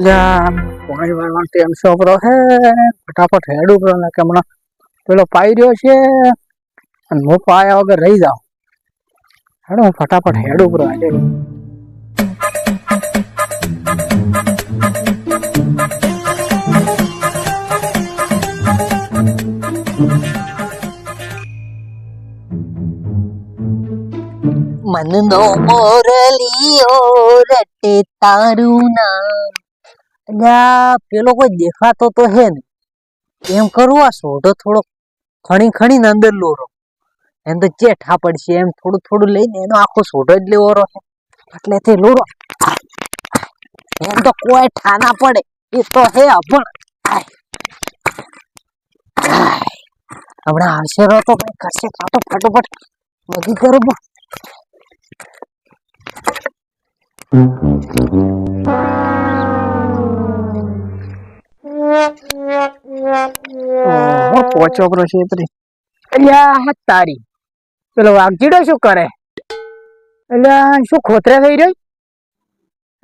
પાણી વાળવાનો ટાઈમ છોકરો હે ફટાફટ હેડું કરો ને કે હમણાં પેલો પાઈ રહ્યો છે અને હું પાયા વગર રહી જાઉં. હેડો હું ફટાફટ હેડું કરો. મનનો મોરલીઓ રટે તારું નામ. અલ્યા પેલો કોઈ દેખાતો તો હે ને, એમ કરું આ સોઢો થોડો ખણી ખણી અંદર લોરો, એમ તો ચેઠા પડશે એમ થોડું થોડું લઈને એનો આખો સોઢો જ લેવો રહે એટલે તે લોરો. એમ તો કોઈ ઠાના પડે એ તો હે અભણ. હમણાં આવશે રો તો કઈ કરશે કાતો ફટોફટ વધી કરું. પોચોકરો છે અલ્યા તારી પેલો વાઘજીડો શું કરે? અલ્યા શું ખોતરે થઈ રહ્યો?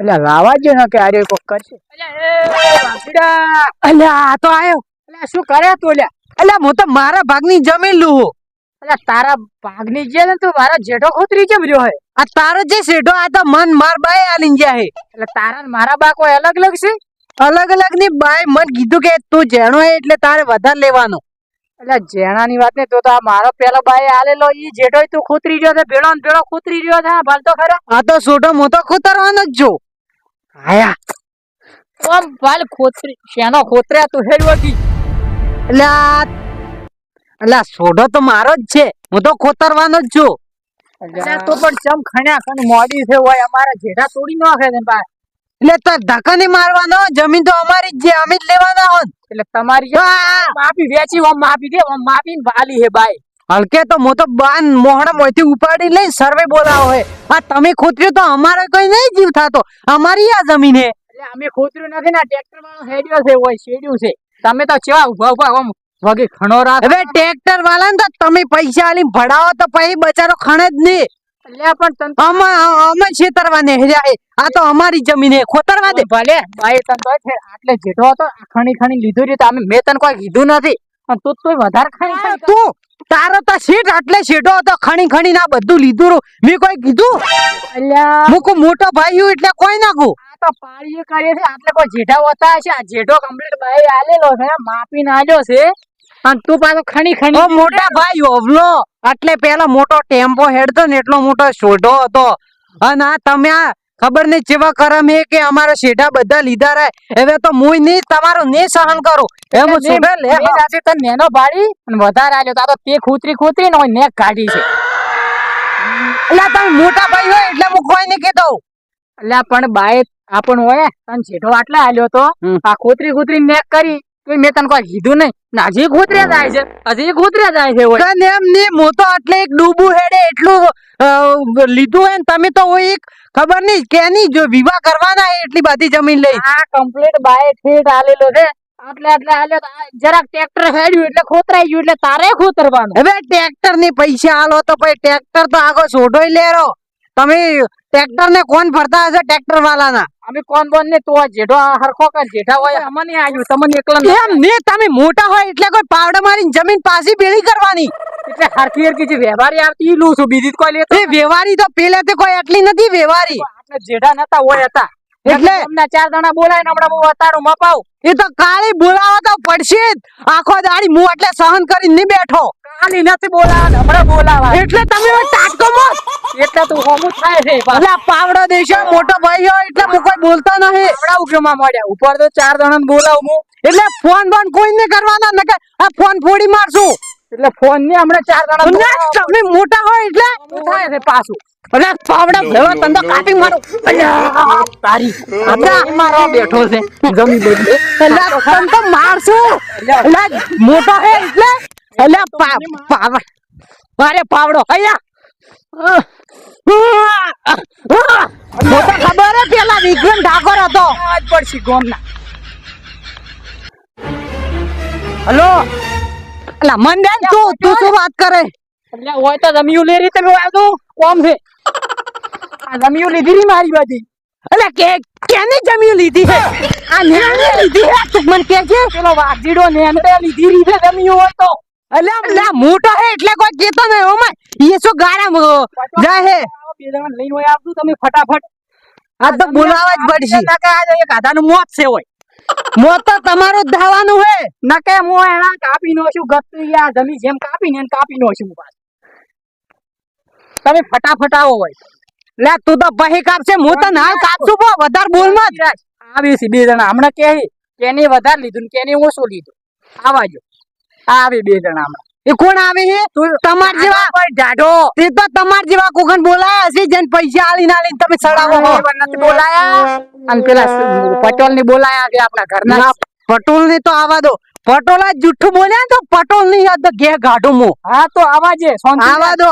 અલ્યા લાવા જ ને કે આર્યો કોક કરશે. અલ્યા આ તો આયો. અલ્યા શું કરે તું? અલ્યા હું તો મારા ભાગની જમીન લઉં. અલ્યા તારા ભાગની જે ને તું મારા જેઠો ખોતરી કેમ રહ્યો હે? આ તારો જે શેઠો આ તો મન માર બાય આલી ગયા હે. એટલે તારા ને મારા બા કોઈ અલગ અલગ છે? અલગ અલગ ની બાય મન કીધું કે તું જેણો હે એટલે તારે વધારે લેવાનો. એટલે જેણાની વાત ને તો આ મારો પેલો બાય આલેલો ઈ જેઠો તું ખોતરી રહ્યો છે, ભેળો ને ભેળો ખોતરી રહ્યો છે. ભાલ તો ખરો આ તો છોટો મોટો ખોતરવાનો જ જો. આયા ઓમ ભાલ ખોતરી શેનો ખોતર્યા તું હેડવતી? એટલે છોડો તો મારો જ છે, હું તો ખોતરવાનો જ છું. તો પણ ચમ ખણ્યા ખણ મોડી છે હોય અમારા જેઠા તોડી નાખે ને બા. એટલે તો ધક્કા નહીં મારવાનો, જમીન તો અમારી જ છે, અમે જ લેવાના હોત. એટલે તમારી માપી વેચી ઓમ માપી દે, ઓમ માપીને ભાલી હે બાઈ. હલકે તો હું તો બાન મોહડા મોથી ઉપાડી લઈ સર્વે બોલાવો હે. આ તમે ખોતર્યું તો અમારે કોઈ નહીં જીવ થાતો, અમારી આ જમીન હે. એટલે અમે ખોતર્યું નથી ને, ટ્રેક્ટર વાળો હેડ્યો છે હોય શેડ્યું છે. તમે તો કેવા ઉભા ઉભા ઓમ વગી ખણો રાખ. હવે ટ્રેક્ટર વાળા ને તો તમે પૈસા આલી ભડાવો તો પછી બચારો ખણે જ નહીં. એટલે પણ અમે છેતરવાને હેર્યા. આ તો અમારી જમીન હે, ખોતરવા દે. ભલે બાઈ તન તો આટલે જેઠો હતો ખણી ખણી લીધું રહ્યું. અમે મેં તને કોઈ કીધું નથી પણ તું તો વધારે ખણી તું તારો તો શેઠ આટલે શેઠો હતો, ખણી ખણી ના બધું લીધું મેં કોઈ કીધું? અલ્યા મુકો મોટો ભાઈ એટલે કોઈ નાખું. આ તો પાળીએ કરે છે, આટલે કોઈ જેઠા હોતા છે. આ જેઠો કમ્પ્લીટ બાઈ આલેલો છે, માપીને આલ્યો છે. અને તું પાછો ખણી ખણી મોટા ભાઈ ઓવલો એટલે પેલા મોટો ટેમ્પો હેડતો ને એટલો મોટો શોઢો હતો. અને આ તમે આ ખબર નહીં જેવા કરમ હે કે અમારા શેઠા બધા લીધા રહે. હવે તો મુય નહીં તમારો ને સહન કરો એમ શોઢે લે. આજે તને નેનો ભાડી અને વધારે આલ્યો તો તે ખોતરી ખોતરી ને નેક કાઢી છે. એટલે તમે મોટા ભાઈ હોય એટલે હું કોઈ નહીં કહેતો. એટલે પણ બાય આપણ હોય તને જેઠો આટલા આલ્યો તો આ ખોતરી ખોતરી નેક કરી તો મેં તને કોઈ કીધું નહીં. હજી ખોતર્યા જાય છે, હજી ખોતર્યા જાય છે. એમ નહીં હું તો એટલે એક ડૂબું હેડે એટલું લીધું હોય ને તમે તો એક ખબર નહીં કેની જો વિવાહ કરવાના એટલી બધી જમીન લઈ. આ કમ્પ્લીટ બાય ઠેઠ આલેલો છે. આટલે આટલે આલ્યો જરાક ટ્રેક્ટર હેડ્યું એટલે ખોતરાઈ ગયું. એટલે તારે ખોતરવાનું. હવે ટ્રેક્ટર ની પૈસા આલો તો પછી ટ્રેક્ટર તો આગળ છોડોય લેરો. તમે ટ્રેક્ટર ને કોણ ભરતા હશે? ટ્રેક્ટર વાળા ના. અમે કોણ બોન ને તો જેઠો હરખો કર જેઠા હોય અમને આવ્યું તમને એકલા એમ ને તમે મોટા હોય એટલે કોઈ પાવડા મારી જમીન પાછી ભેળી કરવાની. એટલે હરખી હરખી જે વ્યવહારી આવતી લઉં છું, બીજી કોઈ લેતો. એ વ્યવહારી તો પેલેથી કોઈ એટલી નથી વ્યવહારી. આપણે જેઠા નતા હોય હતા એટલે અમને 4 જણા બોલાય ને હમણાં હું અતારું મપાવ. એ તો કાળી બોલાવો તો પડશે જ. આખો દાડી હું એટલે સહન કરી નહીં બેઠો. કાલી નથી બોલાવા, હમણાં બોલાવા. એટલે તમે તાટકો મત. એટલે તું હોમું થાય છે. એટલે પાવડો દેશો મોટો ભાઈ હોય એટલે હું કોઈ બોલતો નહીં. હમણાં ઉકેમાં મળ્યા ઉપર તો 4 જણા બોલાવું હું. એટલે ફોન બોન કોઈ નહીં કરવાના ને કે આ ફોન ફોડી મારશું. એટલે ફોન ની હમણાં 4 જણા તમે મોટા હોય એટલે થાય છે પાછું. એટલે પાવડા ભેળો તંદો કાપી મારું. તારી મારો બેઠો છે જમી બદલે. એટલે તન તો મારશું. એટલે મોટો હે એટલે એટલે પાવડો મારે પાવડો અહીંયા મોટો ખબર હે પેલા વિક્રમ ઠાકોર હતો આજ પડશે ગોમના. હલો એટલે મન દે તું શું વાત કરે? એટલે હોય તો જમીયું લે રીતે મેં આવતો કોમ છે. આ જમીયું લીધી રી મારી બધી. અલે કેની જમીન લીધી છે આ નેને લીધી છે તું મને કે છે પેલો વાઘજીડો નેનડે લીધી રીતે જમી હોય તો અલ્યા મોટો હે એટલે કોઈ કેતો નહીં ઓમાં એ શું ગારા જાય હે બે જણા લઈને હોય આવતું તમે ફટાફટ આ તો બોલાવા જ પડશે એક આધાનું મોત છે હોય મોત તો તમારું જ ધાવાનું હે નકે હું એના કાપી નો છું ગત્તુ યા જમી જેમ કાપીને એને કાપી નો છું તમે ફટાફટ આવો હોય લે તું તો પહી કાપશે હું તો ના કાપશું બો વધારે બોલ મત આવી છે બે જણા હમણાં કેની વધારે લીધું ને કેની ઓછું લીધું આવાજો આવી બે જણા હમણાં એ કોણ આવે છે તમાર જેવા કોઈ ઢાઢો તે તો તમાર જેવા કોકન બોલાયા છે જેન પૈસા આલીને આલીને તમે સડાવો હો નથી બોલાયા અને પેલા પટોલ ની બોલાયા છે આપણા ઘરના પટોલ ને તો આવા દો પટોલ જ જુઠ્ઠું બોલ્યા ને તો પટોલ ની યાદ ઘે ગાઢું મો હા તો આવાજે આવા દો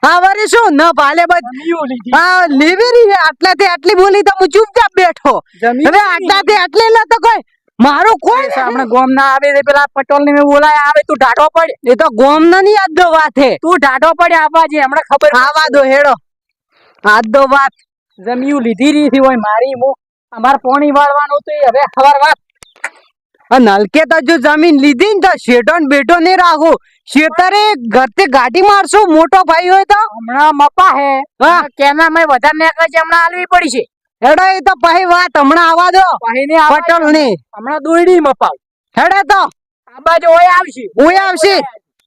આવરે શું ન ભાલે બધ હા લેવી રહી આટલાથી આટલી બોલી તો હું ચૂપચાપ બેઠો હવે આટલાથી આટલી લે તો કોઈ મારો કોઈ હમણાં ગોમ ના આવે છે પેલા પટોલ ને બોલાયા આવે તું ઢાઢો પડે એ તો ગોમ ના ની યાદ દો વાત હે તું ઢાઢો પડે આવાજે હમણાં ખબર આવા દો હેડો આજ દો વાત જમીયું લીધી રહી હોય મારી હું અમાર પાણી વાળવાનું તો હવે ખબર વાત નલકે તો જો જમીન લીધી ને તો શેઠો ને બેઠો નહીં રાખો શેતરે ઘરથી ગાડી મારશું મોટો ભાઈ હોય તો હમણાં મપા હે કેના મેં વધારે ને છે હમણાં આલવી પડી છે હેડો એ તો પછી વાત હમણાં આવા દો પટોલ ની હમણાં દોડી મપાવ હેડે તો આ બાજુ ઓય આવશે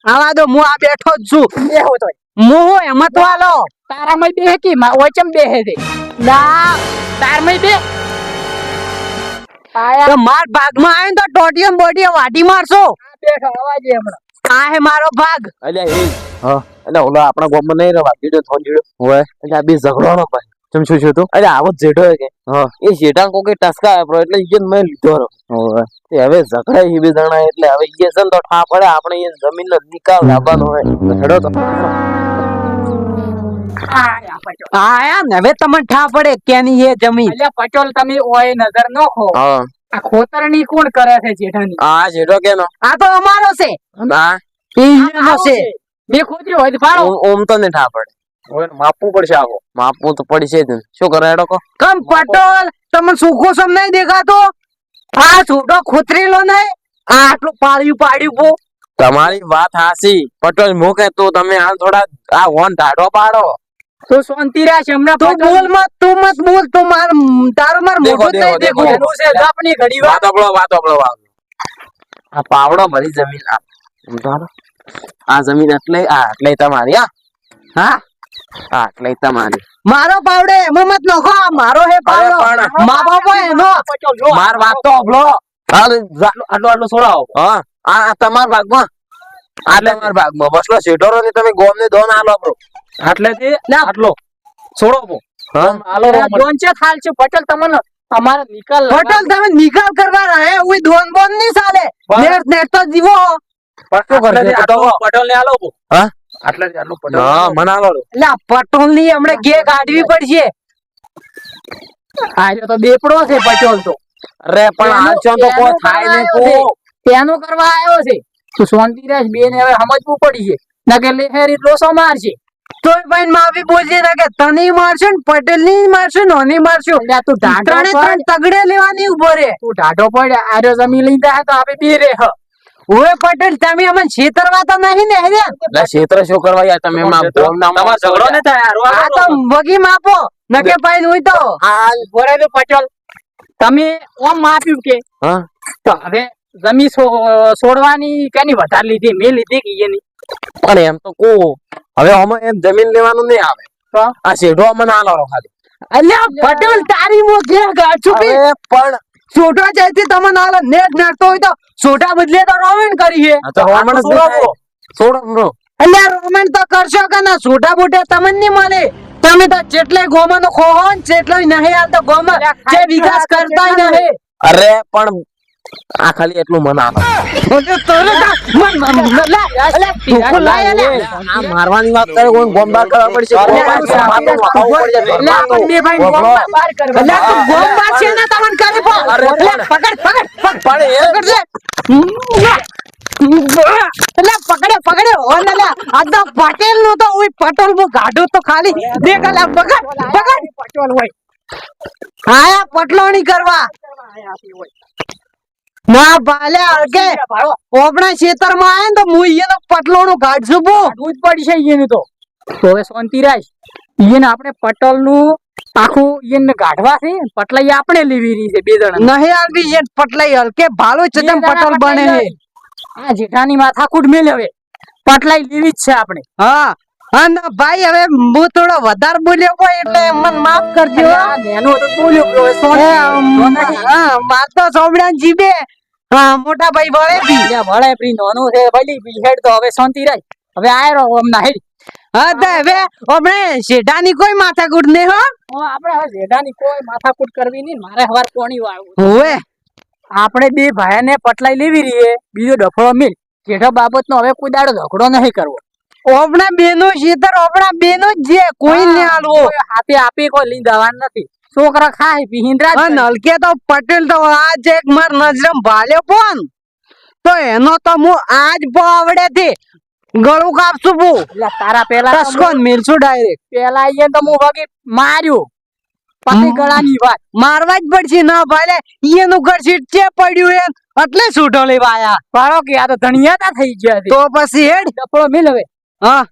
આવા દો હું આ બેઠો જ છું બેહો તો મોહો એમત વાલો તારા મય બે કી ઓય ચમ બે હે દે ના તાર મય બે તો માર ભાગમાં આવે તો ટોટિયમ બોટિયમ વાટી મારશો બેઠો અવાજે હમણાં આ હે મારો ભાગ અલ્યા એ એટલે ઓલા આપણા ગામમાં નહીં રહેવા જીડો થોન જીડો હોય એટલે આ બે ઝઘડોનો ભાઈ ચમ શું છું તું અરે આવો જેઠો કે એ જેઠા કોકે ટસકા આપ્યો એટલે ઈયન મેં લીધો હોય એ હવે ઝઘડાય ઈ બે જણા એટલે હવે ઈએ છે ને તો ઠા પડે આપણે એ જમીનનો નિકાલ લાવવાનો હોય તો હેડો તો આયા ને હવે તમને ઠા પડે કેની એ જમીન અલ્યા પટોલ તમે ઓય નજર નખો હા આ ખોતરની કોણ કરે છે જેઠાની આ જેઠો કેનો આ તો અમારો છે ના ઈનો છે બે ખોતરી હોય તો પાડો ઓમ તો ને ઠા પડે ઓય માપવું પડશે આવો માપવું તો પડશે જ શું કરે હેડો કો કમ પટોલ તમને સુખો સમ નહીં દેખાતો આ છોટો ખોતરેલો નહીં આ આટલું પાડ્યું પો તમારી વાત હાસી પટોલ મોકે તો તમે હાલ થોડા આ વન ઢાઢો પાડો તો શાંતિ રાખ હમણાં તું બોલ મત તું બોલ તું માર તારો માર દેખો, મોઢું નહીં દેખો, દેખો એનું છે જપની ઘડી વાત વાત આપણો આ પાવડો ભરી જમીન આ જમીન એટલે તમારી હા એટલે તમારી મારો પાવડે એમાં મત નખો આ મારો હે પાવડો અરે પણ- મા બાપો એનો માર વાત તો અભલો આટલો છોડાવો હા આ તમાર ભાગમાં તમાર ભાગમાં બસલો શેઠોરો ને તમે ગોમ ને દોન આલો બ્રો આટલેથી આટલો છોડો હા આલો જોન છે થાલ છે પટેલ તમને અમારા નિકાલ પટેલ તમે નિકાલ કરવા રહે ઓય દોન બોન ની ચાલે નેટ નેટ તો જીવો પટેલ ને આલો હા આટલેથી આટલું પટેલ હા મને આલો એટલે આ પટોલ ની હમણે ગે કાઢવી પડશે આ તો બેપડો છે પટેલ તો અરે પણ આ ચો તો કોઈ થાય નહીં કો તેનું કરવા આવ્યો છે તું શાંતિ રાખ બેન હવે સમજવું પડી છે નકે લેહેરી લોસો મારશે તોય ભાઈ માફી બોલજે ને કે તને મારશે ને પટેલ ની મારશે ને ઓની મારશે એટલે તું ઢાઢો ત્રણે ત્રણ તગડે લેવાની ઉભો રે તું ઢાઢો પડે આર્યો જમીન લઈને જાય તો આપણે બે રે ઓય પટેલ તમે અમને છેતરવા તો નહીં ને હેરે લે ક્ષેત્ર શું કરવા યાર તમે માં ગોમ નામ તમારો ઝઘડો ને થાય આ તો વગી માપો નકે ભાઈ હોય તો હાલ બોરે તો પટેલ તમે ઓમ માપ્યું કે હા તો હવે જમીન છોડવાની કેની વધારે લીધી મેં લીધી કે એની પણ એમ તો કો હવે અમે એમ જમીન લેવાનું નહીં આવે તો આ શેઢો મને આલો ખાલી અલ્યા પટેલ તારી મો કે છુપી હવે પણ છોટા ચાઈથી તમે નાલ નેટ નાખતો હોય તો છોટા બદલે તો રોમેન્ટ કરી હે આ તો હમણાં જ દેખાય. છોડો બ્રો અલ્યા રોમેન્ટ તો કરશો કે ના છોટા બોટા તમને નહીં મળે તમે તો જેટલે ગોમાનો ખોહો ને જેટલો નહીં હાલ તો ગોમાં જે વિકાસ કરતાય નહીં અરે પણ આ ખાલી એટલું મને આલો આ મારવાની વાત કરે કોઈ ગોમ બાર કરવા પડશે ગોમ બાર મારવાનું આવું પડશે અલ્યા તું ગોમ બાર છે ને તમને કરી પો અરે પણ- પકડ પણ એ પકડે ઓ નલ્યા આ તો પટેલ નો તો ઓય પટોલ બો ગાડો તો ખાલી દેખ અલ્યા પકડ પટેલ હોય આયા પટલોણી કરવા ના ભાલે હળકે આપણા ખેતરમાં આયા ને તો હું ઈયનો પટલોણું કાઢશું બો કાઢવું જ પડશે ઈયનું તો હવે શાંતિ રાખ ઈયને આપણે પટોળનું આખું ઈયને ગાઢવા છે પટલાઈ આપણે લેવી રહી છે બે જણા નહીં આવતી ઈયન પટલાઈ હળકે ભાલો ચદમ પટોલ બને છે આ જેઠાની માથાકૂટ મેલ હવે પટલાઈ લેવી જ છે આપણે હા અને ભાઈ હવે હું થોડો વધારે બોલ્યો હોય એટલે મને માફ કરજો આ નેનો તો બોલ્યો પેલો હવે સોની. હા માર તો સોમડા જીબે હા મોટા ભાઈ વળે બી લ્યા વળે પ્રી નોનું છે ભલી બી હેડ તો હવે શાંતિ રાખ હવે આયરો હમણાં હેડ હા તો હવે આપણે શેઠાની કોઈ માથાકૂટ નહીં હો આપણે હવે જેઠાની કોઈ માથાકૂટ કરવી નહીં મારે હવાર કોણી વાળવું હોવે આપણે બે ભાઈને પટલાઈ લેવી રહીએ બીજો ડફળો મિલ જેઠા બાબતનો હવે કોઈ દાડો ઝઘડો નહીં કરવો આપણા બેનો શેતર આપણા બેનો જ છે કોઈ ને આલવો કોઈ હાથે આપી કોઈ લઈ જવાનું નથી છોકરા ખાય પીહિંદ્રા આ નલકે તો પટેલ તો આજ એક માર નજરમ ભાલ્યો પણ તો એનો તો હું આજ આવડે થી ગળું કાપશું બુ તારા પેલા તો ટસકોન મેલશું ડાયરેક્ટ પેલા અહીંયા તો હું વગી માર્યું પછી ગળાની વાત મારવા જ પડશે ના ભાલે એનું ઘર સીટ છે પડ્યું એમ એટલે છૂટો લેવા આયા પાડો કે આ તો ધણિયાતા થઈ ગયા છે તો પછી હેડ ડફળો મિલ હવે હા